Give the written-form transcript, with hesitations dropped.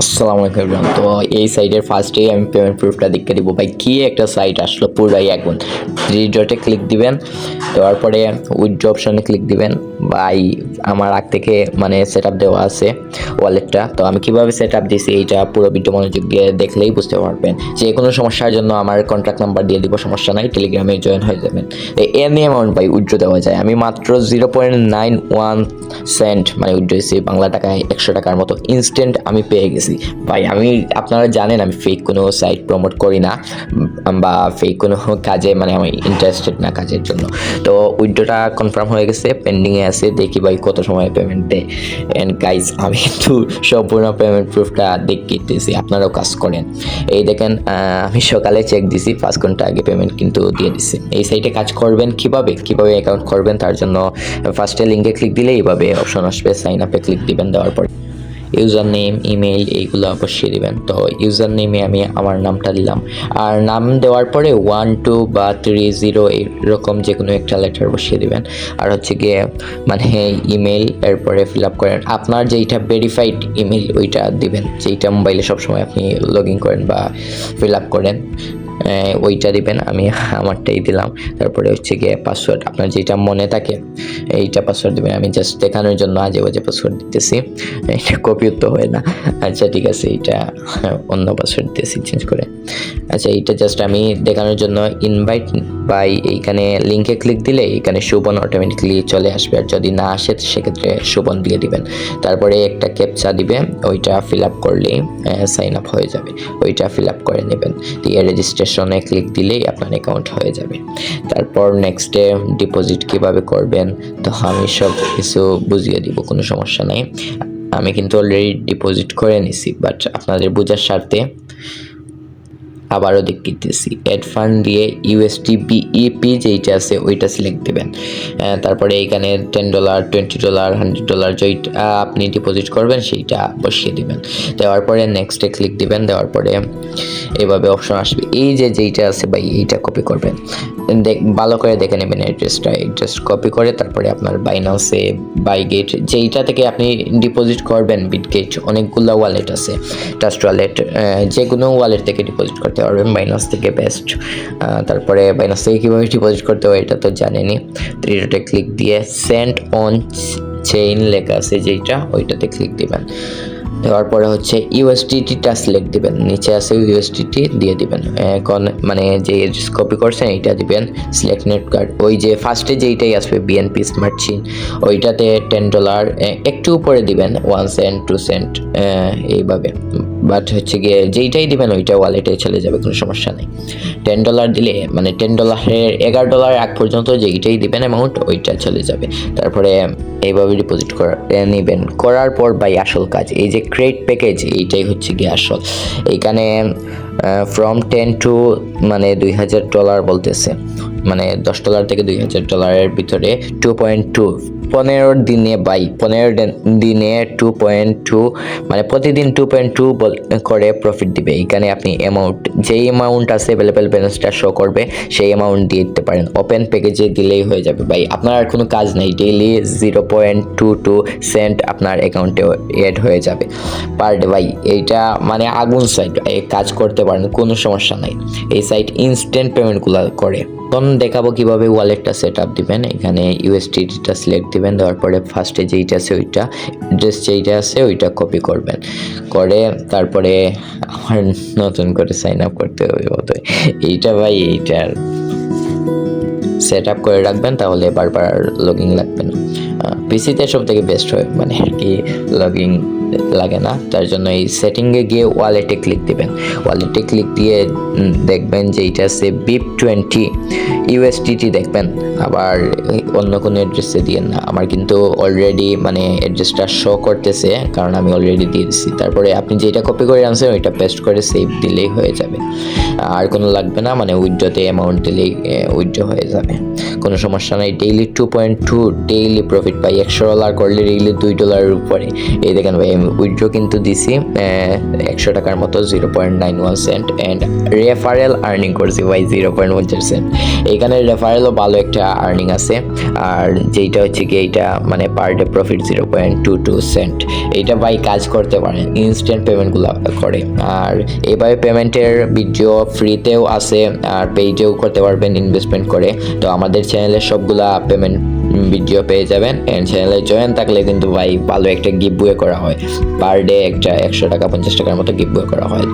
আসসালামু আলাইকুম এভরিওয়ান। তো এই সাইটের ফার্স্টেই আমি পেমেন্ট প্রুফটা দেখতে দিব। ভাই কি একটা সাইট আসলো পুরাই এখন। থ্রি ডটে ক্লিক দিবেন, দেওয়ার পরে উইথড্র অপশনে ক্লিক দিবেন। ভাই আমার আগ থেকে মানে সেট আপ দেওয়া আছে ওয়ালেটটা। তো আমি কিভাবে সেট আপ দিয়েছি এইটা পুরো ভিডিও মনোযোগ দিয়ে দেখলেই বুঝতে পারবেন। যে কোনো সমস্যার জন্য আমার কন্ট্যাক্ট নাম্বার দিয়ে দিব, সমস্যা নাই, টেলিগ্রামে জয়েন হয়ে যাবেন। এনি অ্যামাউন্ট ভাই উইথড্র দেওয়া যায়। আমি মাত্র 0.91 সেন্ট মানে উইথড্র দিয়েছি, বাংলা টাকায় 100 টাকার মতো ইনস্ট্যান্ট আমি পেয়ে গেছি। ভাই আমি আপনারা জানেন আমি ফেক কোনো সাইট প্রমোট করি না বা ফেক কোনো কাজে মানে আমি ইন্টারেস্টেড না কাজের জন্য। তো উইথড্রটা কনফার্ম হয়ে গেছে, পেন্ডিংয়ে আছে, দেখি ভাই কত সময় পেমেন্ট দেয়। অ্যান্ড গাইজ আমি কিন্তু সম্পূর্ণ পেমেন্ট প্রুফটা দেখিতেছি, আপনারাও কাজ করেন। এই দেখেন আমি সকালে চেক দিছি, 5 ঘন্টা আগে পেমেন্ট কিন্তু দিয়ে দিছি। এই সাইটে কাজ করবেন কিভাবে অ্যাকাউন্ট করবেন, তার জন্য ফার্স্টে লিঙ্কে ক্লিক দিলে এইভাবে অপশন আসবে, সাইন আপে ক্লিক দিবেন। দেওয়ার পর ইউজার নেম, ইমেইল এইগুলো বসিয়ে দিবেন। তো ইউজার নেমে আমি আমার নামটা দিলাম, আর নাম দেওয়ার পরে 1 2 বা 3 0 এরকম যে কোনো একটা লেটার বসিয়ে দিবেন। আর হচ্ছে গিয়ে মানে ইমেইল এরপরে ফিল আপ করেন আপনার যেইটা ভেরিফাইড ইমেইল ওইটা দিবেন, যেইটা মোবাইলে সবসময় আপনি লগ ইন করেন বা ফিল আপ করেন ওইটা দিবেন। আমি আমারটাই দিলাম। তারপরে হচ্ছে গিয়ে পাসওয়ার্ড আপনার যেটা মনে থাকে এইটা পাসওয়ার্ড দিবেন। আমি জাস্ট দেখানোর জন্য আজে বাজে পাসওয়ার্ড দিতেছি, এটা কপি তো হয় না। আচ্ছা ঠিক আছে, এইটা অন্য পাসওয়ার্ড দিতেছি চেঞ্জ করে। আচ্ছা এইটা জাস্ট আমি দেখানোর জন্য ইনভাইট বাই এইখানে লিঙ্কে ক্লিক দিলে এইখানে সুবন অটোমেটিকলি চলে আসবে, আর যদি না আসে সেক্ষেত্রে সুবন দিয়ে দিবেন। তারপরে একটা ক্যাপচা দিবে, ওইটা ফিল আপ করলেই সাইন আপ হয়ে যাবে, ওইটা ফিল আপ করে নেবেন। দিয়ে রেজিস্ট্রেশনে ক্লিক দিলেই আপনার অ্যাকাউন্ট হয়ে যাবে। তারপর নেক্সটে ডিপোজিট কিভাবে করবেন তো আমি সব কিছু বুঝিয়ে দিব, কোনো সমস্যা নেই। আমি কিন্তু অলরেডি ডিপোজিট করে নিছি, বাট আপনাদের বোঝার স্বার্থে আবারও দেখিতেছি। অ্যাড ফান্ড দিয়ে ইউএসডি বিইপি যেইটা আছে ওইটা সিলেক্ট দেবেন। তারপরে এইখানে $10 $20 $100 যেইটা আপনি ডিপোজিট করবেন সেইটা বসিয়ে দিবেন। দেওয়ার পরে নেক্সটে ক্লিক দিবেন। দেওয়ার পরে এভাবে অপশন আসবে, এই যে যেইটা আছে ভাই এইটা কপি করবেন। ভালো করে দেখে নেবেন অ্যাড্রেসটা, অ্যাড্রেস কপি করে তারপরে আপনার বাইনান্সে বাইগেট যেইটা থেকে আপনি ডিপোজিট করবেন, বিটগেট অনেকগুলো ওয়ালেট আছে, ট্রাস্ট ওয়ালেট, যে কোনো ওয়ালেট থেকে ডিপোজিট করতে পারবেন, বাইনান্স থেকে বেস্ট। তারপরে বাইনান্স থেকে কীভাবে ডিপোজিট করতে হয় এটা তো জানেনই। থ্রি ডটে ক্লিক দিয়ে সেন্ড অন চেইন লেখা আছে যেইটা, ওইটাতে ক্লিক দিবেন। দেওয়ার পরে হচ্ছে ইউএসডিটিটা সিলেক্ট দিবেন, নিচে আছে ইউএসডিটি দিয়ে দিবেন। এখন মানে যে কপি করছেন এইটা দিবেন। সিলেক্ট নেট কার্ড, ওই যে ফার্স্টে যেইটাই আসবে বিএনপি স্মার্ট চিন ওইটাতে $10 একটু উপরে দিবেন, 1 সেন্ট 2 সেন্ট এইভাবে। বাট হচ্ছে গিয়ে যেইটাই দিবেন ওইটা ওয়ালেটে চলে যাবে, কোনো সমস্যা নেই। $10 দিলে মানে $10 $11 আগ পর্যন্ত যেইটাই দিবেন অ্যামাউন্ট ওইটা চলে যাবে। তারপরে এইভাবে ডিপোজিট করে নেবেন। করার পর ভাই আসল কাজ, এই যে ক্রেডিট প্যাকেজ এইটাই হচ্ছে গিয়ে আসল। এইখানে ফ্রম 10 টু মানে $2000 বলতেছে, মানে $10 থেকে $2000 ভিতরে 2.2 15 দিনে বাই 15 দিনে 2.2 মানে প্রতিদিন 2.2 করে প্রফিট দিবে। এখানে আপনি অ্যামাউন্ট যেই অ্যামাউন্ট আছে অ্যাভেলেবেল ব্যালেন্সটা শো করবে, সেই অ্যামাউন্ট দিয়ে দিতে পারেন। ওপেন প্যাকেজে দিলেই হয়ে যাবে ভাই, আপনার আর কোনো কাজ নেই। ডেইলি 0.22 সেন্ট আপনার অ্যাকাউন্টে অ্যাড হয়ে যাবে পার ডে। ভাই এইটা মানে আগুন সাইট, কাজ করতে পারেন, কোনো সমস্যা নাই। এই সাইট ইনস্ট্যান্ট পেমেন্টগুলো করে। তখন দেখাবো কিভাবে ওয়ালেটটা সেট আপ দিবেন। এখানে ইউএসডিটা সিলেক্ট দিবেন, দেওয়ার পরে ফার্স্টে যেইটা আছে ওইটা, অ্যাড্রেস যেইটা আছে ওইটা কপি করবেন, করে তারপরে আমার নতুন করে সাইন আপ করতে হবে। এইটা ভাই এইটার সেট আপ করে রাখবেন, তাহলে বারবার লগ ইন লাগবে না। পিসিতে সব থেকে বেস্ট হয়, মানে আর কি লগ ইন লাগে না। তার জন্য এই সেটিংয়ে গিয়ে ওয়ালেটে ক্লিক দিবেন। ওয়ালেটে ক্লিক দিয়ে দেখবেন যে এইটা আছে BIP20 ইউএসডিটি দেখবেন, আবার অন্য কোনো অ্যাড্রেসে দিয়েন না। আমার কিন্তু অলরেডি মানে অ্যাড্রেসটা শো করতেছে, কারণ আমি অলরেডি দিয়ে দিচ্ছি। তারপরে আপনি যেটা কপি করে আনছেন ওইটা পেস্ট করে সেভ দিলেই হয়ে যাবে, আর কোনো লাগবে না। মানে উইথড্রতে অ্যামাউন্ট দিলেই উইথড্র হয়ে যাবে, কোনো সমস্যা নাই। ডেইলি 2.2 ডেইলি প্রফিট পাই। $100 করলে ডেইলি $2 উপরে। এই দেখেন ভাই আমি আমি উইথড্র কিন্তু দিছি 100 টাকার মতো 0.91 সেন্ট অ্যান্ড রেফারেল আর্নিং করছি ভাই 0.50 সেন্ট। এখানে রেফারেলও ভালো একটা আর্নিং আছে, আর যেইটা হচ্ছে কি এইটা মানে পার ডে প্রফিট 0.22 সেন্ট। এইটা ভাই কাজ করতে পারেন, ইনস্ট্যান্ট পেমেন্টগুলো করে। আর এইভাবে পেমেন্টের ভিডিও ফ্রিতেও আছে আর পেইডেও করতে পারবেন ইনভেস্টমেন্ট করে। তো আমাদের চ্যানেলের সবগুলা পেমেন্ট ভিডিও পেয়ে যাবেন, অ্যান্ড চ্যানেলে জয়েন থাকলে কিন্তু ভাই ভালো একটা গিভওয়ে করা হয়, পার ডে একটা 100 টাকা 50 টাকার মতো গিভওয়ে করা হয়।